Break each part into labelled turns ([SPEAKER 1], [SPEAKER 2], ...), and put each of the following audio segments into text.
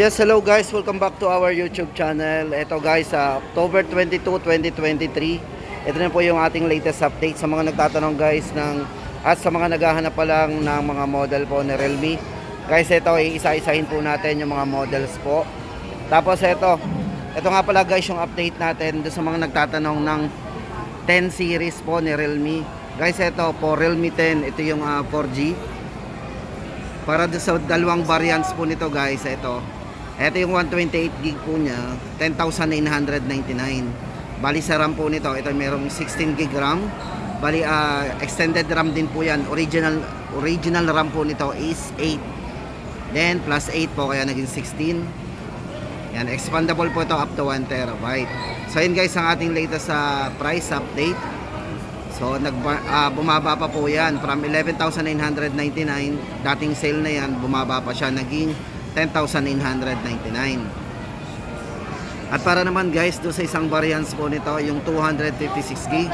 [SPEAKER 1] Yes, hello guys. Welcome back to our YouTube channel. Ito guys, October 22, 2023. Ito na po yung ating latest update sa mga nagtatanong guys at sa mga naghahanap pa lang ng mga model po ni Realme. Guys, ito isa-isahin po natin yung mga models po. Tapos ito nga pala guys yung update natin doon sa mga nagtatanong ng 10 series po ni Realme. Guys, ito po Realme 10, ito yung 4G. Para doon sa dalawang variants po nito guys, ito yung 128 gig po niya, 10,999. Bali sa RAM po nito, ito merong 16 gig RAM. Bali extended RAM din po yan. Original RAM po nito is 8. Then plus 8 po kaya naging 16. Yan, expandable po ito up to 1 terabyte. So yun guys ang ating latest price update. So bumaba pa po yan from 11,999. Dating sale na yan, bumaba pa siya, naging 10,999. At para naman guys do sa isang variants po nito, yung 256 gig.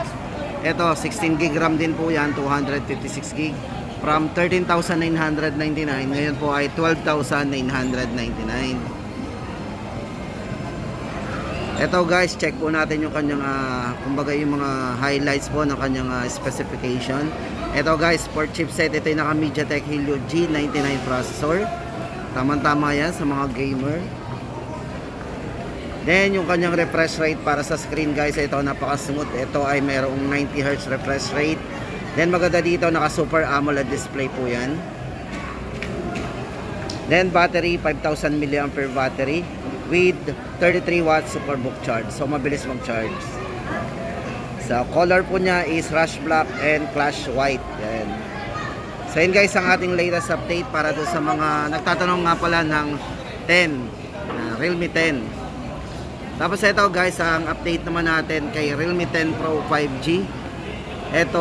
[SPEAKER 1] Ito 16 gig RAM din po yan, 256 gig. From 13,999 ngayon po ay 12,999. Ito guys, check po natin yung kanyang kumbaga yung mga highlights po ng kanyang specification. Ito guys, for chipset, ito yung naka MediaTek Helio G99 processor. Tama-tama yan sa mga gamer. Then yung kanyang refresh rate para sa screen guys, ito napaka-smooth. Ito ay mayroong 90Hz refresh rate. Then maganda dito, naka Super AMOLED display po yan. Then battery, 5,000 mAh battery with 33 watts superbook charge. So mabilis mag-charge. So color po niya is rush black and clash white. Yan. So yun guys ang ating latest update para doon sa mga nagtatanong nga pala ng 10, Realme 10. Tapos ito guys ang update naman natin kay Realme 10 Pro 5G. Ito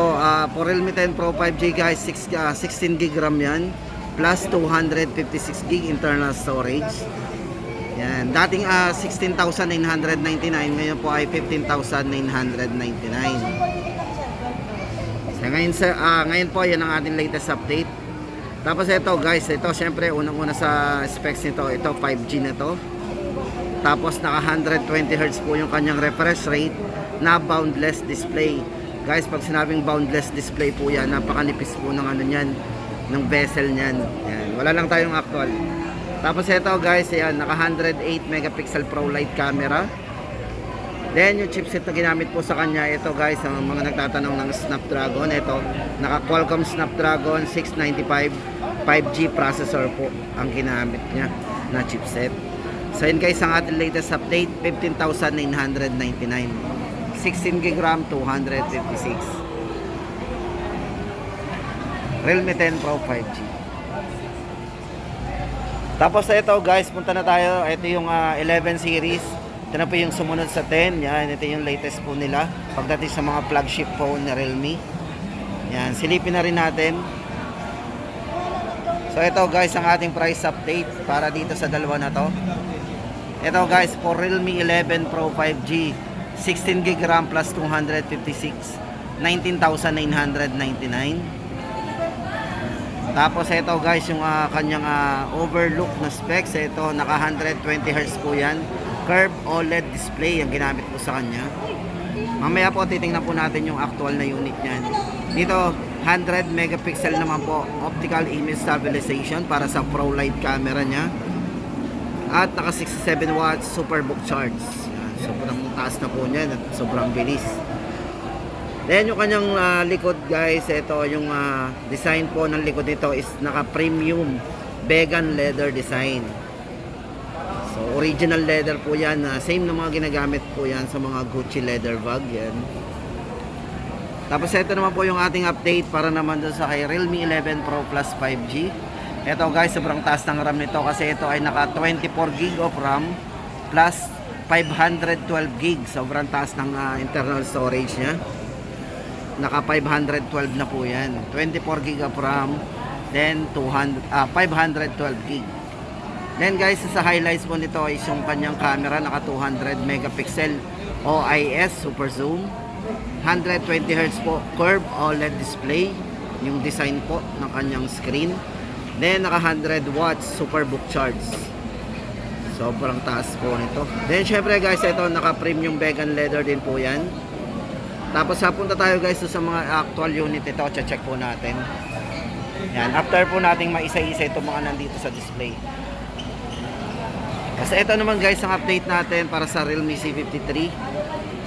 [SPEAKER 1] for Realme 10 Pro 5G guys, 16 gig RAM yan plus 256 gig internal storage. Yan, dating 16,999 ngayon po ay 15,999. So, ngayon po yan ang ating latest update. Tapos ito guys, ito syempre unang-una sa specs nito, ito 5G na to. Tapos naka 120Hz po yung kanyang refresh rate na boundless display. Guys, pag sinabing boundless display po yan, napakanipis po ng ano niyan, ng bezel niyan. Yan, wala lang tayong actual. Tapos ito guys, yan, naka 108 megapixel Pro Light camera. Then yung chipset na ginamit po sa kanya, ito guys, ang mga nagtatanong ng Snapdragon, ito naka Qualcomm Snapdragon 695 5G processor po ang ginamit niya na chipset. So yun guys ang ating latest update, 15,999, 16 gig RAM, 256, Realme 10 Pro 5G. Tapos ito guys, punta na tayo, ito yung 11 series. Ito na po yung sumunod sa 10. Yan, ito yung latest po nila pagdating sa mga flagship phone na Realme. Yan, silipin na rin natin. So ito guys ang ating price update para dito sa dalawa na to. Ito guys, for Realme 11 Pro 5G, 16 gig RAM plus 256, 19,999. Tapos ito guys yung kanyang overlook na specs. Ito naka 120Hz po yan, curved OLED display ang ginamit po sa kanya. Mamaya po titingnan po natin yung actual na unit niyan. Dito 100 megapixel naman po optical image stabilization para sa Pro Light camera niya. At naka 67 watts superbook charge. Yan, sobrang taas na po niyan at sobrang bilis. Then yung kanyang likod guys, ito yung design po ng likod nito is naka premium vegan leather design. So original leather po yan, same na mga ginagamit po yan sa mga Gucci leather bag yan. Tapos ito naman po yung ating update para naman dun sa kay Realme 11 Pro Plus 5G. Ito guys, sobrang taas ng RAM nito kasi ito ay naka 24 gig of RAM plus 512 gig. Sobrang taas ng internal storage nya. Naka 512 na po yan. 24 gig of RAM, then 512 gig. Then guys, sa highlights po nito is yung kanyang camera, naka 200 megapixel OIS super zoom, 120Hz po curved OLED display yung design po ng kanyang screen. Then naka 100 watts superbook charge. Sobrang taas po nito. Then syempre guys, ito naka-premium vegan leather din po yan. Tapos punta tayo guys sa mga actual unit ito. Check po natin. Yan, after po nating maisa-isa itong mga nandito sa display. Kasi ito naman guys ang update natin para sa Realme C53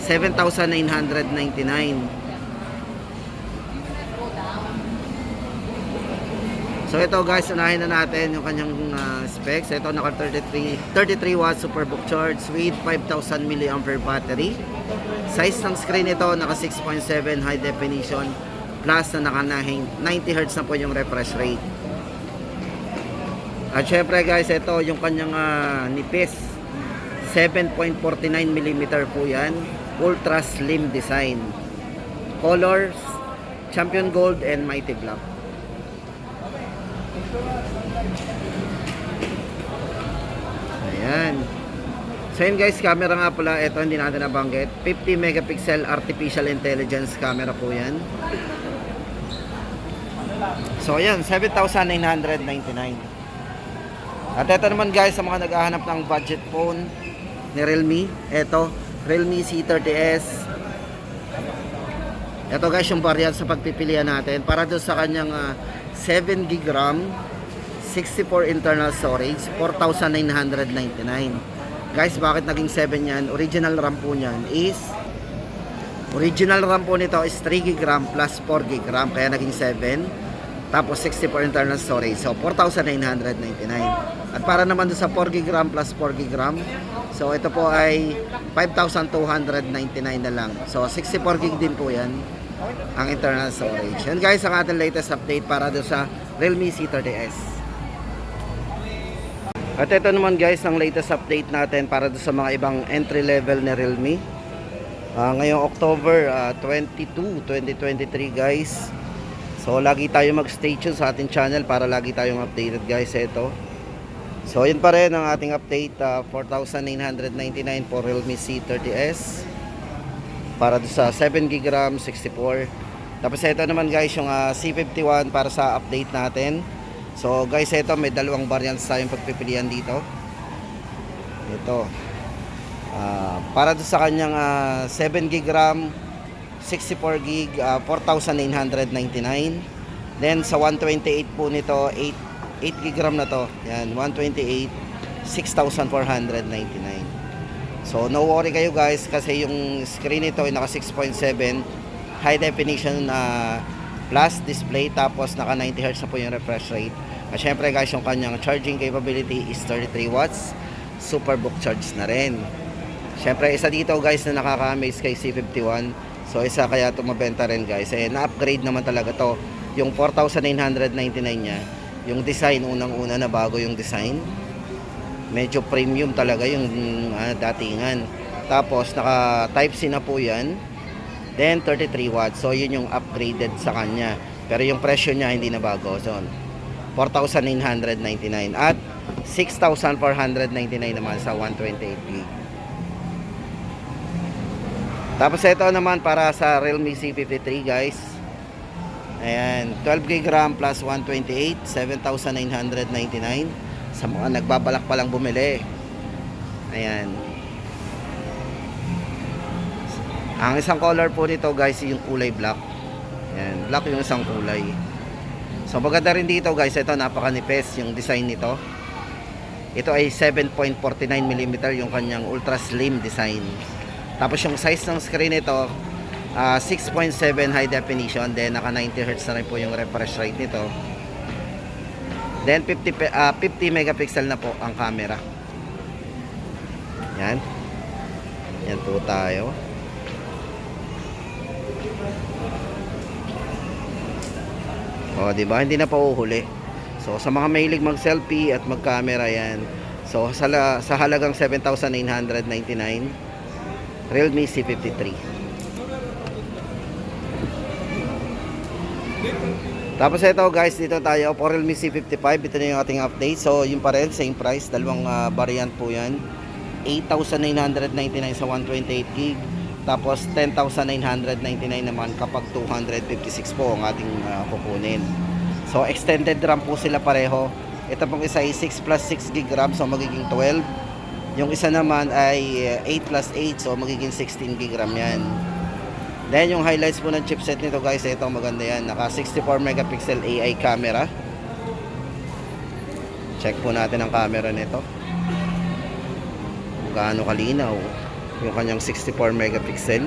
[SPEAKER 1] 7,999. So ito guys, unahin na natin yung kanyang specs. Ito naka 33 watts superbook charge with 5,000 mAh battery. Size ng screen ito naka 6.7 high definition plus na nakanahing 90 Hz na po yung refresh rate. At syempre guys, ito yung kanyang nipis 7.49mm po yan. Ultra slim design. Colors Champion Gold and Mighty Black. Ayan. So yun guys, camera nga pala, ito hindi natin nabanggit. 50 megapixel artificial intelligence camera po yan. So ayan, 7,999. At ito naman guys, sa mga naghahanap ng budget phone ni Realme, ito, Realme C30s. Ito guys yung variant sa pagpipilian natin para doon sa kanyang 7GB RAM, 64 internal storage, 4,999. Guys, bakit naging 7 yan? Original RAM po niyan is, original RAM po nito is 3GB RAM plus 4GB RAM, kaya naging 7. Tapos 64 internal storage, so 4,999. At para naman doon sa 4GB RAM plus 4GB RAM, so ito po ay 5,299 na lang. So 64GB din po yan ang internal storage. Yan guys ang ating latest update para doon sa Realme C30s. At ito naman guys ang latest update natin para doon sa mga ibang entry level na Realme. Ngayong October 22, 2023 guys. So lagi tayo mag-stay tuned sa ating channel para lagi tayong updated guys. Ito. So yun pa rin ang ating update, 4,999 for Realme C30s. Para doon sa 7GB RAM, 64. Tapos ito naman guys yung C51 para sa update natin. So guys, ito may dalawang variants tayong pagpipilian dito. Ito. Para doon sa kanyang 7GB RAM, 64GB, 4,999. Then sa 128 po nito, 8GB RAM na to. Yan, 128, 6,499. So no worry kayo guys kasi yung screen nito ay naka 6.7 high definition plus display, tapos naka 90 Hz na po yung refresh rate. At syempre guys, yung kanyang charging capability is 33 watts, superbook charge na rin. Syempre isa dito guys na nakaka-amaze kay C51. So isa kaya tumabenta rin guys, na-upgrade naman talaga to. Yung 4,999 niya, yung design unang-una na bago yung design. Medyo premium talaga yung datingan. Tapos naka type C na po yan. Then 33 watts. So yun yung upgraded sa kanya. Pero yung presyo niya hindi na bago. So 4,999 at 6,499 naman sa 128GB. Tapos ito naman para sa Realme C53 guys. Ayan, 12GB RAM plus 128, 7,999 sa mga nagbabalak pa lang bumili. Ayan. Ang isang color po nito guys yung kulay black. Ayan, black yung isang kulay. So maganda rin dito guys, ito napakanipis yung design nito. Ito ay 7.49mm yung kanyang ultra slim design. Tapos yung size ng screen nito 6.7 high definition, then naka 90 Hz na rin po yung refresh rate nito. Then 50 megapixel na po ang camera. Yan. Yan po tayo. O, di ba? Hindi na pa uhuli. So sa mga mahilig mag-selfie at mag-camera yan. So sa halagang 7,999 Realme C53. Tapos ito guys, dito tayo for Realme C55. Ito na yung ating update. So yun pa rin, same price, dalawang variant po yan. 8,999 sa 128GB. Tapos 10,999 naman kapag 256 po ang ating kukunin. So extended RAM po sila pareho. Ito pong isa ay 6 plus 6GB RAM, so magiging 12. Yung isa naman ay 8 plus 8, so magiging 16 gig RAM yan. Then yung highlights po ng chipset nito guys, ito maganda yan. Naka 64 megapixel AI camera. Check po natin ang camera nito. Gaano kalinaw yung kanyang 64 megapixel.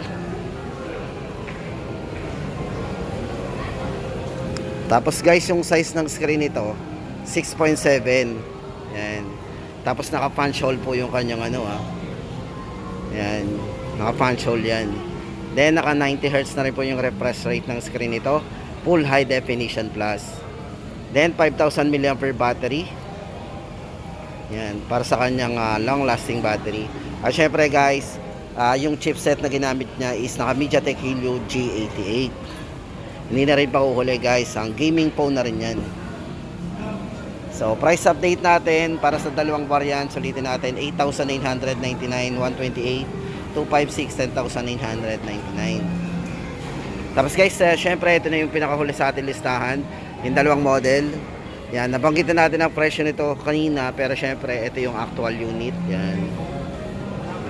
[SPEAKER 1] Tapos guys, yung size ng screen nito 6.7. Yan. Tapos naka punch hole po yung kanyang ano Yan. Naka punch hole yan. Then naka 90 Hz na rin po yung refresh rate ng screen nito. Full high definition plus. Then 5,000 mAh battery. Yan, para sa kanyang long lasting battery. At syempre guys, yung chipset na ginamit niya is naka MediaTek Helio G88. Hindi na rin pakuhuli guys, ang gaming phone na rin yan. So price update natin para sa dalawang variant, sulitin natin 8,999, 128, 256, 10,999. Tapos guys, syempre ito na yung pinakahuli sa ating listahan, yung dalawang model. Yan, nabanggitan natin ang presyo nito kanina, pero syempre ito yung actual unit. Yan.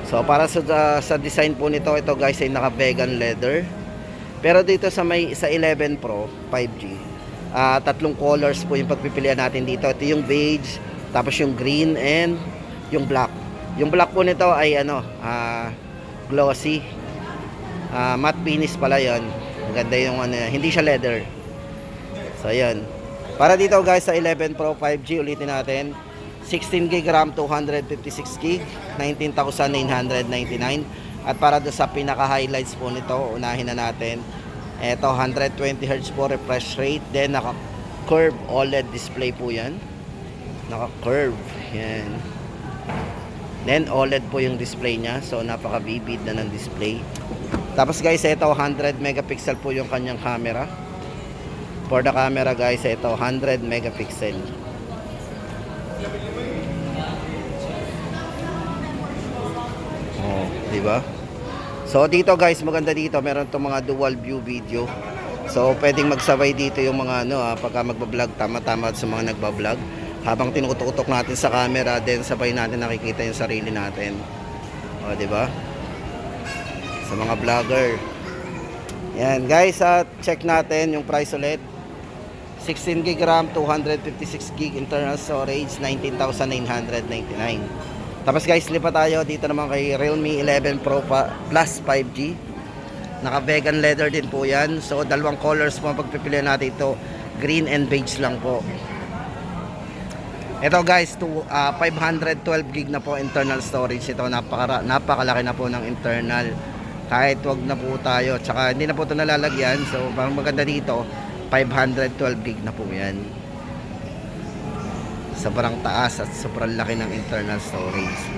[SPEAKER 1] So para sa design po nito, ito guys ay naka vegan leather. Pero dito sa 11 Pro 5G, tatlong colors po yung pagpipilian natin dito. Ito yung beige, tapos yung green and yung black. Yung black po nito ay glossy. Matte finish pala 'yon. Maganda yung hindi siya leather. So ayan. Para dito guys sa 11 Pro 5G, ulitin natin. 16 GB RAM, 256 GB, 19,999. At para doon sa pinaka-highlights po nito, unahin na natin. Ito, 120 Hz po refresh rate. Then, naka-curve OLED display po yan. Naka-curve. Yan. Then, OLED po yung display niya. So, napaka-vivid na ng display. Tapos guys, ito, 100 megapixel po yung kanyang camera. For the camera guys, ito, 100 megapixel. Oh, di ba? So dito guys, maganda dito, meron tong mga dual view video. So pwedeng magsabay dito yung mga pagka magba-vlog, tama-tama sa mga nagba-vlog. Habang tinututok natin sa camera, then sabay natin nakikita yung sarili natin. O, di ba? Sa mga vlogger. Yan guys, check natin yung price ulit. 16 GB RAM, 256 GB internal storage, 19,999. Tapos guys, lipat tayo dito naman kay Realme 11 Pro Plus 5G. Naka vegan leather din po yan. So dalawang colors po ang pagpipilian natin ito, green and beige lang po. Ito guys, 512 GB na po internal storage ito. Napakalaki na po ng internal. Kahit wag na po tayo, tsaka hindi na po ito nalalagyan. So parang maganda dito, 512 GB na po yan. Sobrang taas at sobrang laki ng internal storage.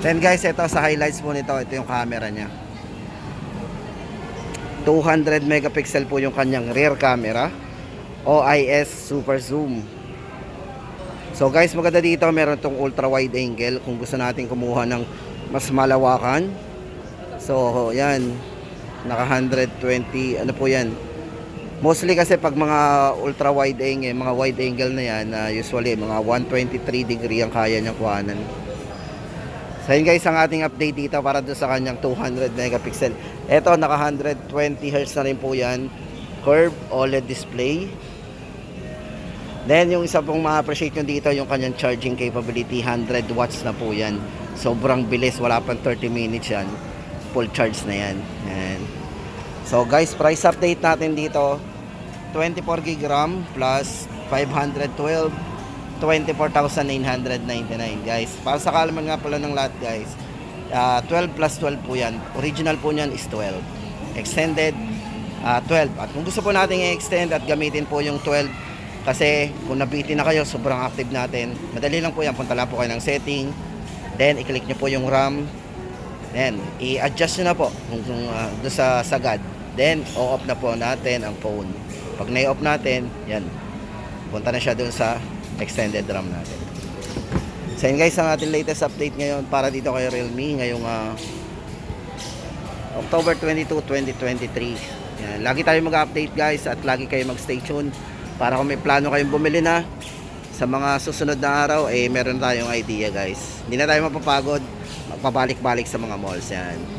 [SPEAKER 1] Then guys, ito sa highlights po nito, ito yung camera niya. 200 megapixel po yung kanyang rear camera. OIS super zoom. So guys, maganda dito, meron tong ultra wide angle kung gusto natin kumuha ng mas malawakan. So yan, naka 120, ano po yan. Mostly kasi pag mga ultra wide angle, mga wide angle na yan, usually mga 123 degree ang kaya niyang kuhanan. So yun guys, ang ating update dito para doon sa kanyang 200 megapixel. Ito, naka 120 Hz na rin po yan. Curve OLED display. Then yung isa pong ma-appreciate nyo dito, yung kanyang charging capability, 100 watts na po yan. Sobrang bilis, wala pang 30 minutes yan. Full charge na yan. Yan. So guys, price update natin dito, 24 GB RAM plus 512, 24,999 guys. Para sa kalaman nga pala ng lahat guys, 12 plus 12 po yan. Original po niyan is 12. Extended, 12. At kung gusto po natin i-extend at gamitin po yung 12, kasi kung nabitin na kayo, sobrang active natin. Madali lang po yan, punta lang po kayo ng setting, then i-click nyo po yung RAM, then i-adjust nyo na po doon sa sagad. Then, o-off na po natin ang phone. Pag na-off natin, yan. Punta na siya dun sa extended RAM natin. So, yun guys, ang ating latest update ngayon para dito kay Realme ngayong October 22, 2023. Yan. Lagi tayo mag-update guys at lagi kayo mag-stay tuned para kung may plano kayong bumili na sa mga susunod na araw, meron tayong idea guys. Hindi na tayo mapapagod, magpabalik-balik sa mga malls yan.